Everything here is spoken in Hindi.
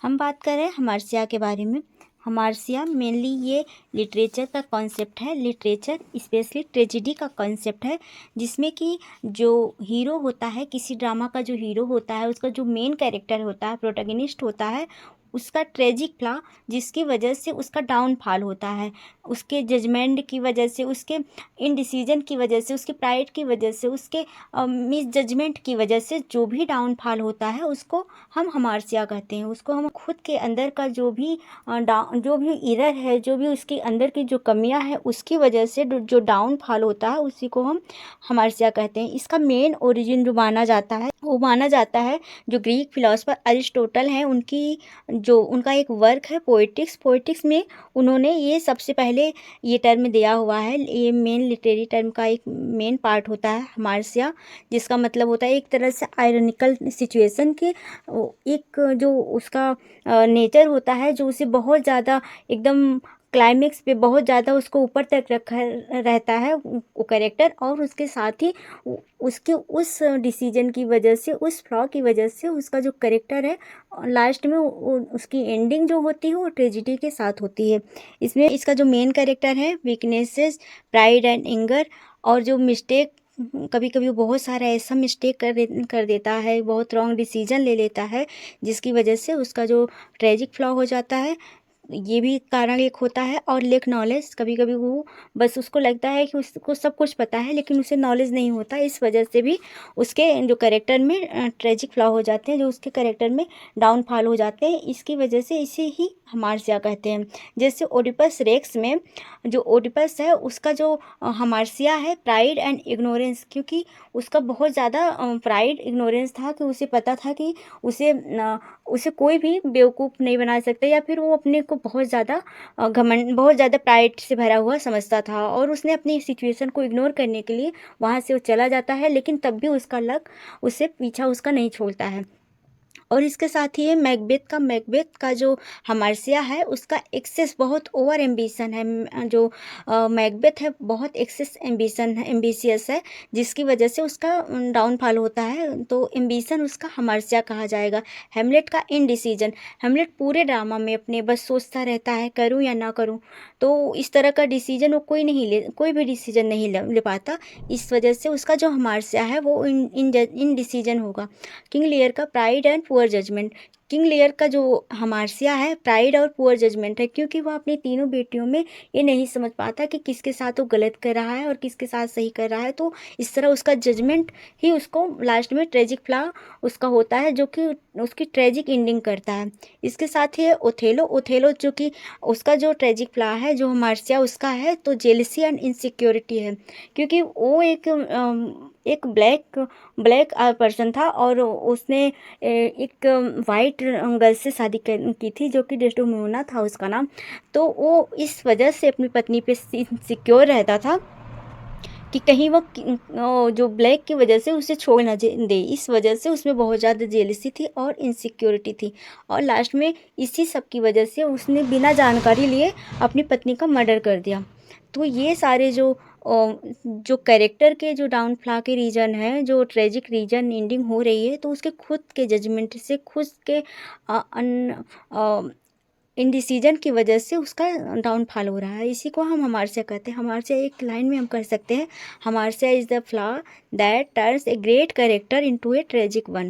हम बात कर रहे हैं हमारसिया के बारे में। हमारसिया मेनली ये लिटरेचर का कॉन्सेप्ट है, लिटरेचर स्पेशली ट्रेजिडी का कॉन्सेप्ट है, जिसमें कि जो हीरो होता है, किसी ड्रामा का जो हीरो होता है, उसका जो मेन कैरेक्टर होता है, प्रोटैगनिस्ट होता है, उसका ट्रेजिक फ्लॉ जिसकी वजह से उसका डाउनफॉल होता है, उसके जजमेंट की वजह से, उसके इनडिसीजन की वजह से, उसके प्राइड की वजह से, उसके मिस जजमेंट की वजह से जो भी डाउनफॉल होता है उसको हम हमारसिया कहते हैं। उसको हम खुद के अंदर का जो भी इरर है, जो भी उसके अंदर की जो कमियां है, उसकी वजह से जो डाउनफॉल होता है उसी को हम हमारसिया कहते हैं। इसका मेन ओरिजिन जो माना जाता है वो माना जाता है जो ग्रीक फिलोसफर अरिस्टोटल हैं, उनका एक वर्क है पोएटिक्स। पोएटिक्स में उन्होंने ये सबसे पहले ये टर्म दिया हुआ है। ये मेन लिटरेरी टर्म का एक मेन पार्ट होता है हमारसिया, जिसका मतलब होता है एक तरह से आयरनिकल सिचुएशन के एक जो उसका नेचर होता है, जो उसे बहुत ज़्यादा एकदम क्लाइमेक्स पे बहुत ज़्यादा उसको ऊपर तक रखा रहता है वो कैरेक्टर, और उसके साथ ही उसके उस डिसीजन की वजह से, उस फ्लॉ की वजह से उसका जो कैरेक्टर है लास्ट में उसकी एंडिंग जो होती है वो ट्रेजिडी के साथ होती है। इसमें इसका जो मेन कैरेक्टर है, वीकनेसेस, प्राइड एंड एंगर, और जो मिस्टेक, कभी कभी वो बहुत सारा ऐसा मिस्टेक कर देता है, बहुत रॉन्ग डिसीजन ले लेता है, जिसकी वजह से उसका जो ट्रेजिक फ्लॉ हो जाता है, ये भी कारण एक होता है। और लेक नॉलेज, कभी कभी वो बस उसको लगता है कि उसको सब कुछ पता है लेकिन उसे नॉलेज नहीं होता, इस वजह से भी उसके जो कैरेक्टर में ट्रेजिक फ्लॉ हो जाते हैं, जो उसके कैरेक्टर में डाउनफॉल हो जाते हैं। इसकी वजह से इसे ही हमारसिया कहते हैं। जैसे ओडिपस रेक्स में जो ओडिपस है उसका जो हमारसिया है प्राइड एंड इग्नोरेंस, क्योंकि उसका बहुत ज़्यादा प्राइड इग्नोरेंस था कि उसे पता था कि उसे कोई भी बेवकूफ़ नहीं बना सकता, या फिर वो अपने को बहुत ज़्यादा घमंड, बहुत ज़्यादा प्राइड से भरा हुआ समझता था, और उसने अपनी सिचुएशन को इग्नोर करने के लिए वहाँ से वो चला जाता है, लेकिन तब भी उसका लक उससे पीछा उसका नहीं छोड़ता है। और इसके साथ ही मैकबेथ का जो हमारसिया है उसका एक्सेस, बहुत ओवर एम्बिशन है। जो मैकबेथ है बहुत एक्सेस एम्बिशन है, एम्बिशियस है, जिसकी वजह से उसका डाउनफॉल होता है, तो एम्बिशन उसका हमारसिया कहा जाएगा। हेमलेट का इनडिसीजन, हेमलेट पूरे ड्रामा में अपने बस सोचता रहता है करूं या ना करूं, तो इस तरह का डिसीजन वो कोई भी डिसीजन नहीं ले पाता, इस वजह से उसका जो हमारसिया है वो इनडिसीजन होगा। किंग लियर का pride and poor judgement, King Lear का जो हमारसिया है प्राइड और पुअर जजमेंट है, क्योंकि वह अपनी तीनों बेटियों में ये नहीं समझ पाता कि किसके साथ वो गलत कर रहा है और किसके साथ सही कर रहा है, तो इस तरह उसका जजमेंट ही उसको लास्ट में ट्रेजिक फ्लॉ उसका होता है, जो कि उसकी ट्रेजिक एंडिंग करता है। इसके साथ ही ओथेलो जो कि उसका जो ट्रेजिक फ्लॉ है, जो हमारसिया उसका है, तो जेलसी एंड इनसिक्योरिटी है, क्योंकि वो एक ब्लैक पर्सन था, और उसने एक वाइट गर्ल से शादी की थी, जो कि डेस्डेमोना था उसका नाम, तो वो इस वजह से अपनी पत्नी पे सिक्योर रहता था कि कहीं वो जो ब्लैक की वजह से उसे छोड़ ना दे, इस वजह से उसमें बहुत ज़्यादा जेलसी थी और इनसिक्योरिटी थी, और लास्ट में इसी सब की वजह से उसने बिना जानकारी लिए अपनी पत्नी का मर्डर कर दिया। तो ये सारे जो कैरेक्टर के जो डाउनफॉल के रीज़न है, जो ट्रेजिक रीजन एंडिंग हो रही है, तो उसके खुद के जजमेंट से, खुद के इनडिसीजन की वजह से उसका डाउनफॉल हो रहा है। इसी को हम हमारसिया कहते हैं। हमारसिया एक लाइन में हम कर सकते हैं, hamartia is the flaw that turns a great character into a tragic one.